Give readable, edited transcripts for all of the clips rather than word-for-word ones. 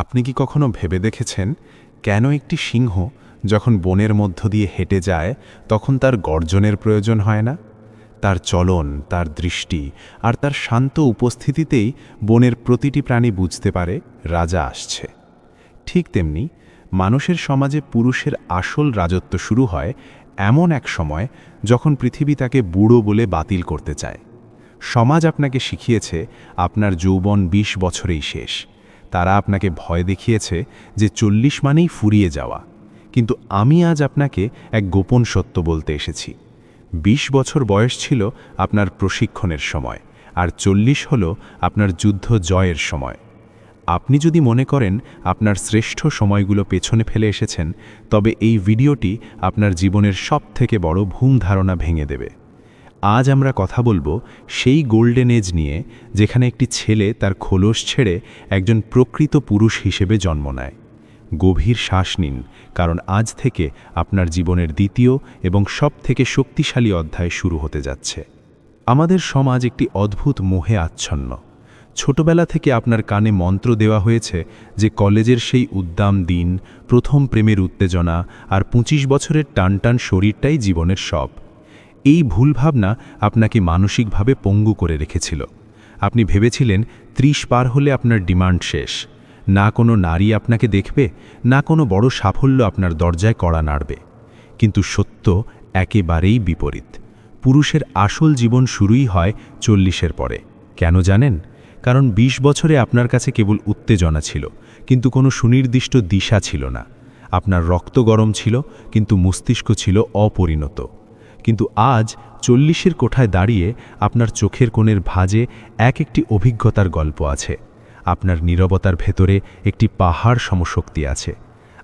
আপনি কি কখনো ভেবে দেখেছেন কেন একটি সিংহ যখন বনের মধ্য দিয়ে হেঁটে যায় তখন তার গর্জনের প্রয়োজন হয় না? তার চলন, তার দৃষ্টি আর তার শান্ত উপস্থিতিতেই বনের প্রতিটি প্রাণী বুঝতে পারে রাজা আসছে। ঠিক তেমনি মানুষের সমাজে পুরুষের আসল রাজত্ব শুরু হয় এমন এক সময় যখন পৃথিবী তাকে বুড়ো বলে বাতিল করতে চায়। সমাজ আপনাকে শিখিয়েছে আপনার যৌবন ২০ বছরেই শেষ। তারা আপনাকে ভয় দেখিয়েছে যে ৪০ মানেই ফুরিয়ে যাওয়া। কিন্তু আমি আজ আপনাকে এক গোপন সত্য বলতে এসেছি। ২০ বছর বয়স ছিল আপনার প্রশিক্ষণের সময়, আর ৪০ হলো আপনার যুদ্ধ জয়ের সময়। আপনি যদি মনে করেন আপনার শ্রেষ্ঠ সময়গুলো পেছনে ফেলে এসেছেন, তবে এই ভিডিওটি আপনার জীবনের সবথেকে বড় ভুল ধারণা ভেঙে দেবে। আজ আমরা কথা বলবো সেই গোল্ডেন এজ নিয়ে, যেখানে একটি ছেলে তার খোলস ছেড়ে একজন প্রকৃত পুরুষ হিসেবে জন্ম নেয়। গভীর শ্বাস নিন, কারণ আজ থেকে আপনার জীবনের দ্বিতীয় এবং সবথেকে শক্তিশালী অধ্যায় শুরু হতে যাচ্ছে। আমাদের সমাজ একটি অদ্ভুত মোহে আচ্ছন্ন। ছোটবেলা থেকে আপনার কানে মন্ত্র দেওয়া হয়েছে যে কলেজের সেই উদ্দাম দিন, প্রথম প্রেমের উত্তেজনা আর ২৫ বছরের টানটান শরীরটাই জীবনের সব। এই ভুল ভাবনা আপনাকে মানসিকভাবে পঙ্গু করে রেখেছিল। আপনি ভেবেছিলেন ৩০ পার হলে আপনার ডিমান্ড শেষ। না কোনো নারী আপনাকে দেখবে, না কোনো বড় সাফল্য আপনার দরজায় কড়া নাড়বে। কিন্তু সত্য একেবারেই বিপরীত। পুরুষের আসল জীবন শুরুই হয় ৪০-এর পরে। কেন জানেন? কারণ ২০ বছরে আপনার কাছে কেবল উত্তেজনা ছিল, কিন্তু কোনো সুনির্দিষ্ট দিশা ছিল না। আপনার রক্ত গরম ছিল, কিন্তু মস্তিষ্ক ছিল অপরিণত। কিন্তু আজ ৪০-এর কোঠায় দাঁড়িয়ে আপনার চোখের কোণের ভাঁজে একটি অভিজ্ঞতার গল্প আছে। আপনার নীরবতার ভেতরে একটি পাহাড় সমশক্তি আছে।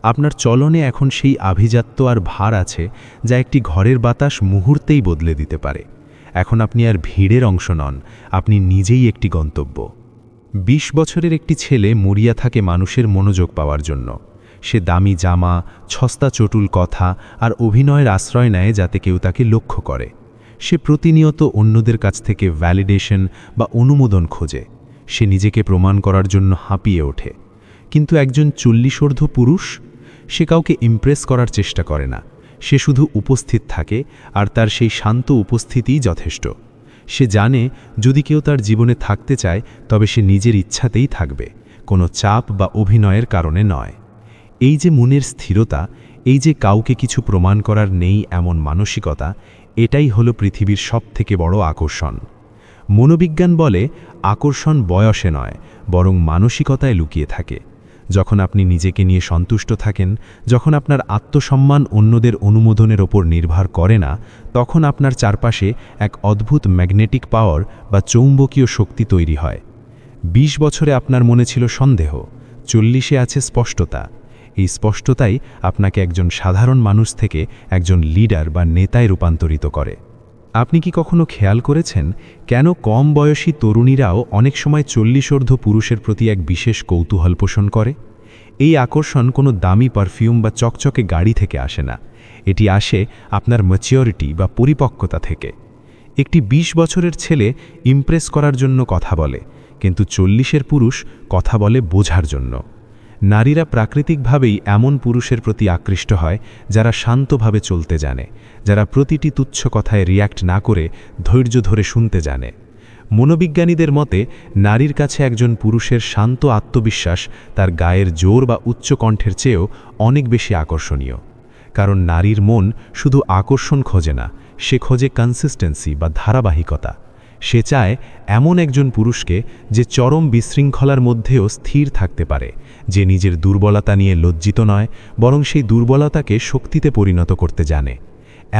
আপনার চলনে এখন সেই আভিজাত্য আর ভার আছে যা একটি ঘরের বাতাস মুহূর্তেই বদলে দিতে পারে। এখন আপনি আর ভিড়ের অংশ নন, আপনি নিজেই একটি গন্তব্য। ২০ বছরের একটি ছেলে মরিয়া থাকে মানুষের মনোযোগ পাওয়ার জন্য। সে দামি জামা, সস্তা চটুল কথা আর অভিনয়ের আশ্রয় নেয় যাতে কেউ তাকে লক্ষ্য করে। সে প্রতিনিয়ত অন্যদের কাছ থেকে ভ্যালিডেশন বা অনুমোদন খোঁজে। সে নিজেকে প্রমাণ করার জন্য হাঁপিয়ে ওঠে। কিন্তু একজন ৪০-ঊর্ধ্ব পুরুষ, সে কাউকে ইমপ্রেস করার চেষ্টা করে না। সে শুধু উপস্থিত থাকে, আর তার সেই শান্ত উপস্থিতিই যথেষ্ট। সে জানে যদি কেউ তার জীবনে থাকতে চায় তবে সে নিজের ইচ্ছাতেই থাকবে, কোনো চাপ বা অভিনয়ের কারণে নয়। এই যে মনের স্থিরতা, এই যে কাউকে কিছু প্রমাণ করার নেই এমন মানসিকতা, এটাই হলো পৃথিবীর সবথেকে বড় আকর্ষণ। মনোবিজ্ঞান বলে আকর্ষণ বয়সে নয়, বরং মানসিকতায় লুকিয়ে থাকে। যখন আপনি নিজেকে নিয়ে সন্তুষ্ট থাকেন, যখন আপনার আত্মসম্মান অন্যদের অনুমোদনের ওপর নির্ভর করে না, তখন আপনার চারপাশে এক অদ্ভুত ম্যাগনেটিক পাওয়ার বা চৌম্বকীয় শক্তি তৈরি হয়। ২০ বছরে আপনার মনে ছিল সন্দেহ, ৪০-এ আছে স্পষ্টতা। এই স্পষ্টতাই আপনাকে একজন সাধারণ মানুষ থেকে একজন লিডার বা নেতায় রূপান্তরিত করে। আপনি কি কখনো খেয়াল করেছেন কেন কম বয়সী তরুণীরাও অনেক সময় ৪০-ঊর্ধ্ব পুরুষের প্রতি এক বিশেষ কৌতূহল পোষণ করে? এই আকর্ষণ কোনো দামি পারফিউম বা চকচকে গাড়ি থেকে আসে না। এটি আসে আপনার ম্যাচিওরিটি বা পরিপক্কতা থেকে। একটি ২০ বছরের ছেলে ইমপ্রেস করার জন্য কথা বলে, কিন্তু ৪০-এর পুরুষ কথা বলে বোঝার জন্য। নারীরা প্রাকৃতিকভাবেই এমন পুরুষের প্রতি আকৃষ্ট হয় যারা শান্তভাবে চলতে জানে, যারা প্রতিটি তুচ্ছ কথায় রিয়্যাক্ট না করে ধৈর্য ধরে শুনতে জানে। মনোবিজ্ঞানীদের মতে নারীর কাছে একজন পুরুষের শান্ত আত্মবিশ্বাস তার গায়ের জোর বা উচ্চ কণ্ঠের চেয়েও অনেক বেশি আকর্ষণীয়। কারণ নারীর মন শুধু আকর্ষণ খোঁজে না, সে খোঁজে কনসিস্টেন্সি বা ধারাবাহিকতা। সে চায় এমন একজন পুরুষকে যে চরম বিশৃঙ্খলার মধ্যেও স্থির থাকতে পারে, যে নিজের দুর্বলতা নিয়ে লজ্জিত নয়, বরং সেই দুর্বলতাকে শক্তিতে পরিণত করতে জানে।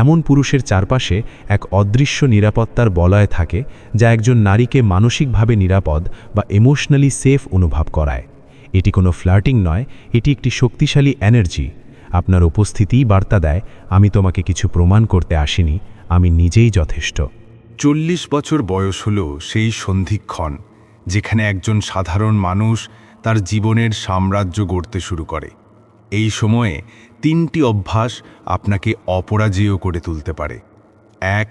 এমন পুরুষের চারপাশে এক অদৃশ্য নিরাপত্তার বলয় থাকে, যা একজন নারীকে মানসিকভাবে নিরাপদ বা ইমোশনালি সেফ অনুভব করায়। এটি কোনো ফ্লার্টিং নয়, এটি একটি শক্তিশালী এনার্জি। আপনার উপস্থিতিই বার্তা দেয়, আমি তোমাকে কিছু প্রমাণ করতে আসিনি, আমি নিজেই যথেষ্ট। ৪০ বছর বয়স হল সেই সন্ধিক্ষণ যেখানে একজন সাধারণ মানুষ তার জীবনের সাম্রাজ্য গড়তে শুরু করে। এই সময়ে ৩টি অভ্যাস আপনাকে অপরাজেয় করে তুলতে পারে। ১.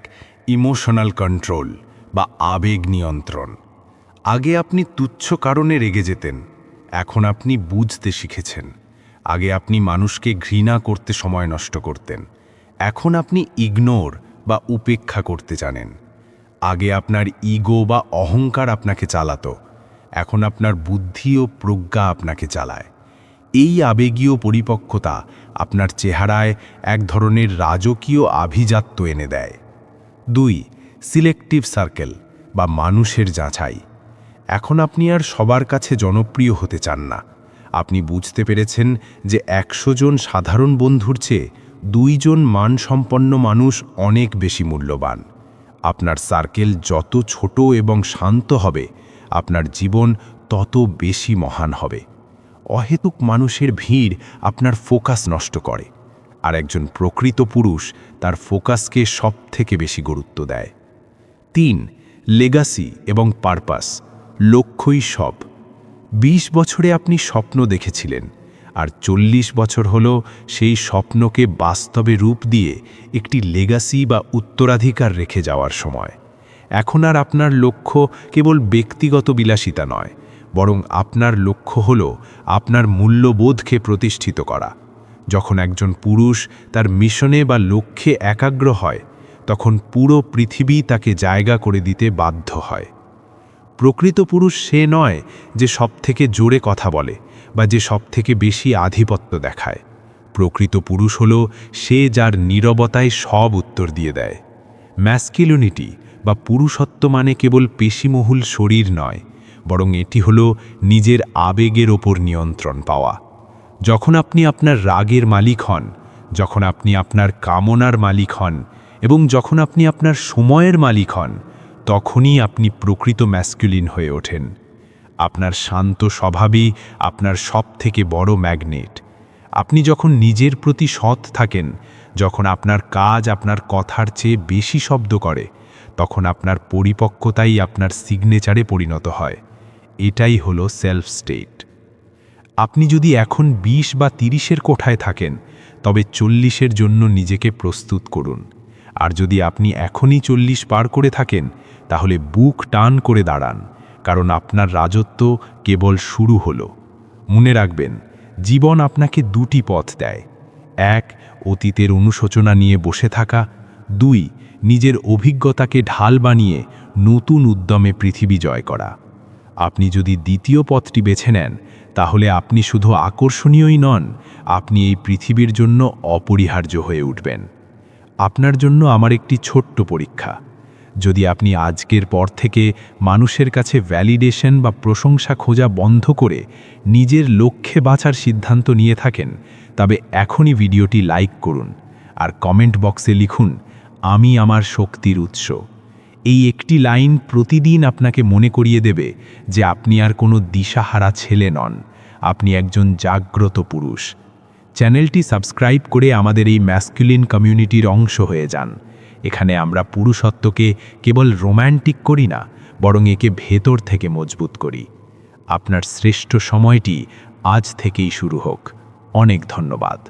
ইমোশনাল কন্ট্রোল বা আবেগ নিয়ন্ত্রণ। আগে আপনি তুচ্ছ কারণে রেগে যেতেন, এখন আপনি বুঝতে শিখেছেন। আগে আপনি মানুষকে ঘৃণা করতে সময় নষ্ট করতেন, এখন আপনি ইগনোর বা উপেক্ষা করতে জানেন। আগে আপনার ইগো বা অহংকার আপনাকে চালাতো, এখন আপনার বুদ্ধি ও প্রজ্ঞা আপনাকে চালায়। এই আবেগীয় পরিপক্কতা আপনার চেহারায় এক ধরনের রাজকীয় আভিজাত্য এনে দেয়। 2. সিলেক্টিভ সার্কেল বা মানুষের যাচাই। এখন আপনি আর সবার কাছে জনপ্রিয় হতে চান না। আপনি বুঝতে পেরেছেন যে 100 জন সাধারণ বন্ধুর চেয়ে 2 জন মানসম্পন্ন মানুষ অনেক বেশি মূল্যবান। আপনার সার্কেল যত ছোট এবং শান্ত হবে, আপনার জীবন তত বেশি মহান হবে। অহেতুক মানুষের ভিড় আপনার ফোকাস নষ্ট করে, আর একজন প্রকৃত পুরুষ তার ফোকাসকে সবথেকে বেশি গুরুত্ব দেয়। 3. লেগাসি এবং পারপাস, লক্ষ্যই সব। 20 বছরে আপনি স্বপ্ন দেখেছিলেন, আর 40 বছর হলো সেই স্বপ্নকে বাস্তবে রূপ দিয়ে একটি লেগাসি বা উত্তরাধিকার রেখে যাওয়ার সময়। এখন আর আপনার লক্ষ্য কেবল ব্যক্তিগত বিলাসিতা নয়, বরং আপনার লক্ষ্য হল আপনার মূল্যবোধকে প্রতিষ্ঠিত করা। যখন একজন পুরুষ তার মিশনে বা লক্ষ্যে একাগ্র হয়, তখন পুরো পৃথিবী তাকে জায়গা করে দিতে বাধ্য হয়। প্রকৃত পুরুষ সে নয় যে সবথেকে জোরে কথা বলে বা যে সবথেকে বেশি আধিপত্য দেখায়। প্রকৃত পুরুষ হল সে যার নীরবতায় সব উত্তর দিয়ে দেয়। ম্যাসকিউলিনিটি বা পুরুষত্ব মানে কেবল পেশিমহুল শরীর নয়, বরং এটি হল নিজের আবেগের ওপর নিয়ন্ত্রণ পাওয়া। যখন আপনি আপনার রাগের মালিক হন, যখন আপনি আপনার কামনার মালিক হন এবং যখন আপনি আপনার সময়ের মালিক হন, তখনই আপনি প্রকৃত ম্যাসকুলিন হয়ে ওঠেন। আপনার শান্ত স্বভাবই আপনার সবথেকে বড় ম্যাগনেট। আপনি যখন নিজের প্রতি সৎ থাকেন, যখন আপনার কাজ আপনার কথার চেয়ে বেশি শব্দ করে, তখন আপনার পরিপক্কতাই আপনার সিগনেচারে পরিণত হয়। এটাই হলো সেলফ স্টেট। আপনি যদি এখন 20 বা 30-এর কোঠায় থাকেন, তবে 40-এর জন্য নিজেকে প্রস্তুত করুন। আর যদি আপনি এখনই 40 পার করে থাকেন, তাহলে বুক টান করে দাঁড়ান, কারণ আপনার রাজত্ব কেবল শুরু হলো। মনে রাখবেন, জীবন আপনাকে 2টি পথ দেয়। 1. অতীতের অনুশোচনা নিয়ে বসে থাকা। 2. নিজের অভিজ্ঞতাকে ঢাল বানিয়ে নতুন উদ্যমে পৃথিবী জয় করা। আপনি যদি দ্বিতীয় পথটি বেছে নেন, তাহলে আপনি শুধু আকর্ষণীয়ই নন, আপনি এই পৃথিবীর জন্য অপরিহার্য হয়ে উঠবেন। আপনার জন্য আমার একটি ছোট্ট পরীক্ষা। যদি আপনি আজকের পর থেকে মানুষের কাছে ভ্যালিডেশন বা প্রশংসা খোঁজা বন্ধ করে নিজের লক্ষ্যে বাঁচার সিদ্ধান্ত নিয়ে থাকেন, তবে এখনই ভিডিওটি লাইক করুন আর কমেন্ট বক্সে লিখুন, আমি আমার শক্তির উৎস। এই একটি লাইন প্রতিদিন আপনাকে মনে করিয়ে দেবে যে আপনি আর কোনো দিশাহারা ছেলে নন, আপনি একজন জাগ্রত পুরুষ। চ্যানেলটি সাবস্ক্রাইব করে আমাদের এই ম্যাসকুলিন কমিউনিটির অংশ হয়ে যান। এখানে আমরা পুরুষত্বকে কেবল রোম্যান্টিক করি না, বরং একে ভেতর থেকে মজবুত করি। আপনার শ্রেষ্ঠ সময়টি আজ থেকেই শুরু হোক। অনেক ধন্যবাদ।